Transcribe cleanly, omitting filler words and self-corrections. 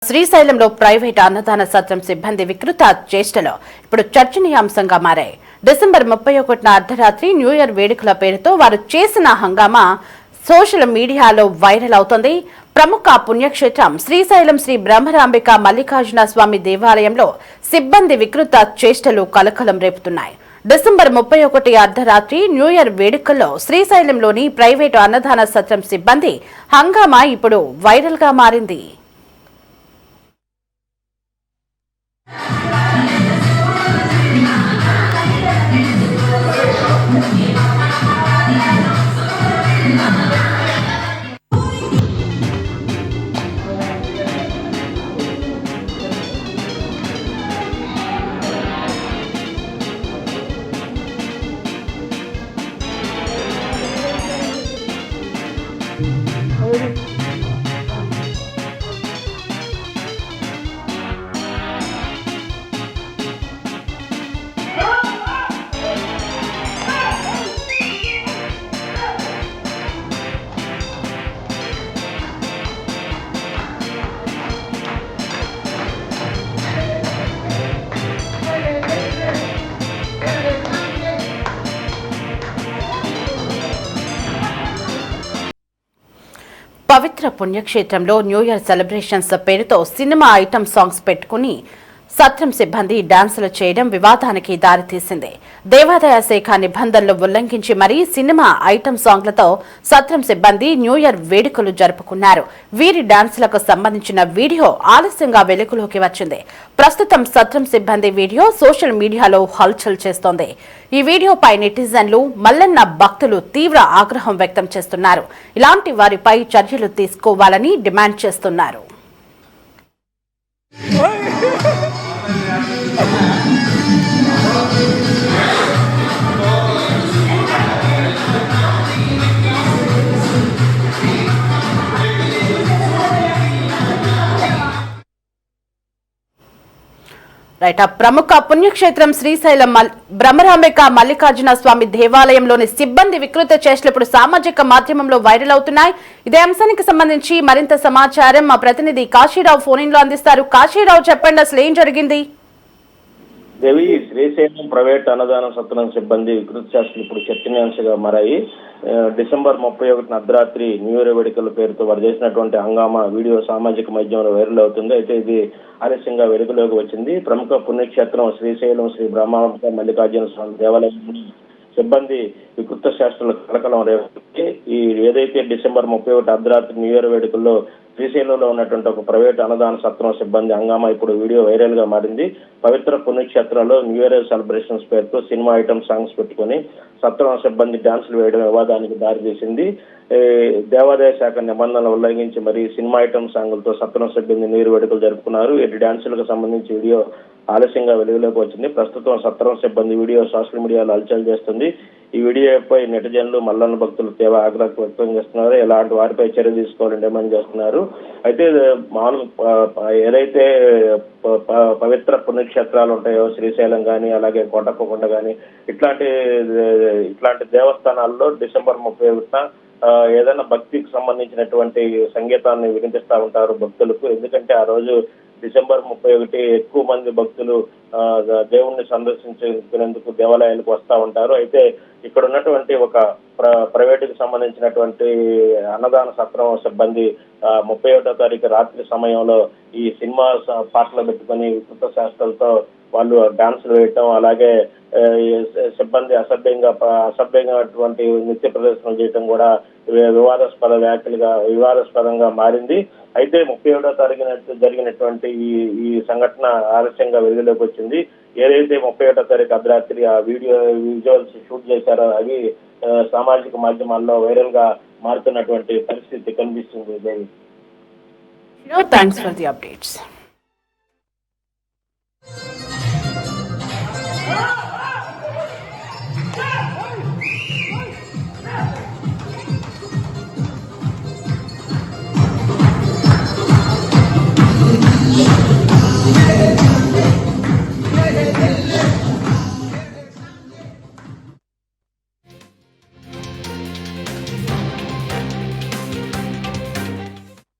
శ్రీశైలంలో ప్రైవేట్ అన్నదాన సత్రం సిబ్బంది వికృత చేష్టలు ఇప్పుడు చర్చనీయాంశంగా మారాయి. డిసెంబర్ 31న అర్ధరాత్రి న్యూ ఇయర్ వేడుకల పేరుతో వారు చేసిన హంగామా సోషల్ మీడియాలో వైరల్ అవుతోంది. ప్రముఖ పుణ్యక్షేత్రం శ్రీశైలం శ్రీ బ్రహ్మరాంబిక మల్లికార్జున స్వామి దేవాలయంలో సిబ్బంది వికృత చేష్టలు కలకలం రేపుతున్నాయి. డిసెంబర్ 31 అర్ధరాత్రి న్యూ ఇయర్ వేడుకల్లో శ్రీశైలంలోని ప్రైవేటు అన్నదాన సత్రం సిబ్బంది హంగామా ఇప్పుడు వైరల్ గా మారింది. పవిత్ర పుణ్యక్షేత్రంలో న్యూ ఇయర్ సెలబ్రేషన్స్ పేరుతో సినిమా ఐటమ్ సాంగ్స్ పెట్టుకుని సత్రం సిబ్బంది డాన్సులు చేయడం వివాదానికి దారితీసింది. దేవాదాయ శాఖ నిబంధనలు ఉల్లంఘించి మరీ సినిమా ఐటమ్ సాంగ్లతో సత్రం సిబ్బంది న్యూ ఇయర్ వేడుకలు జరుపుకున్నారు. వీరి డాన్సులకు సంబంధించిన వీడియో ఆలస్యంగా వెలుగులోకి వచ్చింది. ప్రస్తుతం సత్రం సిబ్బంది వీడియో సోషల్ మీడియాలో హల్చల్ చేస్తోంది. ఈ వీడియోపై నెటిజన్లు మల్లన్న భక్తులు తీవ్ర ఆగ్రహం వ్యక్తం చేస్తున్నారు. ఇలాంటి వారిపై చర్యలు తీసుకోవాలని డిమాండ్ చేస్తున్నారు. ప్రముఖ పుణ్యక్షేత్రం శ్రీశైలం బ్రహ్మరాంబిక మల్లికార్జున స్వామి దేవాలయంలోని సిబ్బంది వికృత చేష్టలు ఇప్పుడు సామాజిక మాధ్యమంలో వైరల్ అవుతున్నాయి. ఇదే అంశానికి సంబంధించి మరింత సమాచారం మా ప్రతినిధి కాశీరావు ఫోన్ ఇన్ లో అందిస్తారు. కాశీరావు, చెప్పండి, అసలు ఏం జరిగింది? దేవి, శ్రీశైలం ప్రైవేట్ అన్నదాన సత్రం సిబ్బంది వికృత చేష్టలు ఇప్పుడు చర్చనీయాంశంగా మారాయి. డిసెంబర్ 31 అర్ధరాత్రి న్యూ ఇయర్ వేడుకల పేరుతో వారు చేసినటువంటి హంగామా వీడియో సామాజిక మాధ్యమంలో వైరల్ అవుతుంది. అయితే ఇది ఆలస్యంగా వెలుగులోకి వచ్చింది. ప్రముఖ పుణ్యక్షేత్రం శ్రీశైలం శ్రీ బ్రహ్మాంబిక మల్లికార్జున స్వామి దేవాలయం సిబ్బంది వికృత శాస్త్రాల కలకలం రేపుతుంది. ఈ ఏదైతే డిసెంబర్ 31 అర్ధరాత్రి న్యూ ఇయర్ వేడుకల్లో శ్రీశైలంలో ఉన్నటువంటి ఒక ప్రైవేట్ అన్నదాన సత్రం సిబ్బంది హంగామా ఇప్పుడు వీడియో వైరల్ గా మారింది. పవిత్ర పుణ్యక్షేత్రంలో న్యూ ఇయర్ సెలబ్రేషన్స్ పేరుతో సినిమా ఐటమ్ సాంగ్స్ పెట్టుకుని సత్రం సిబ్బంది డాన్సులు వేయడం వివాదానికి దారితీసింది. దేవాదాయ శాఖ నిబంధనలు ఉల్లంఘించి మరి సినిమా ఐటమ్ సాంగులతో సత్రం సిబ్బంది నీరు వేడుకలు జరుపుకున్నారు. ఈ డాన్సులకు సంబంధించి వీడియో ఆలస్యంగా వెలుగులోకి వచ్చింది. ప్రస్తుతం సత్రం సిబ్బంది వీడియో సోషల్ మీడియాలో హల్చల్ చేస్తుంది. ఈ వీడియోపై నెటిజన్లు మల్లన్న భక్తులు తీవ్ర ఆగ్రహం వ్యక్తం చేస్తున్నారు. ఇలాంటి వారిపై చర్య తీసుకోవాలని డిమాండ్ చేస్తున్నారు. అయితే ఏదైతే పవిత్ర పుణ్యక్షేత్రాలు ఉంటాయో శ్రీశైలం కానీ అలాగే కోటప్పకొండ కానీ ఇట్లాంటి దేవస్థానాల్లో డిసెంబర్ 31న ఏదైనా భక్తికి సంబంధించినటువంటి సంగీతాన్ని వినిపిస్తూ ఉంటారు భక్తులకు. ఎందుకంటే ఆ రోజు డిసెంబర్ 31 ఎక్కువ మంది భక్తులు దేవుణ్ణి సందర్శించుకునేందుకు దేవాలయానికి వస్తూ ఉంటారు. అయితే ఇక్కడ ఉన్నటువంటి ఒక ప్రైవేటుకి సంబంధించినటువంటి అన్నదాన సత్రం సిబ్బంది 31వ తారీఖు రాత్రి సమయంలో ఈ సినిమా పాటలు పెట్టుకుని వికృత శాస్త్రాలతో వాళ్ళు డాన్సులు వేయటం, అలాగే సిబ్బంది అసభ్యంగాటువంటి నృత్య ప్రదర్శనలు చేయటం కూడా వివాదాస్పదంగా మారింది. అయితే 31వ తారీఖున జరిగినటువంటి ఈ సంఘటన ఆలస్యంగా వెలుగులోకి వచ్చింది. ఏదైతే 31వ తారీఖు అర్ధరాత్రి ఆ విజువల్స్ షూట్ చేశారో అవి సామాజిక మాధ్యమాల్లో వైరల్ గా మారుతున్నటువంటి పరిస్థితి కనిపిస్తుంది. Thanks for the updates.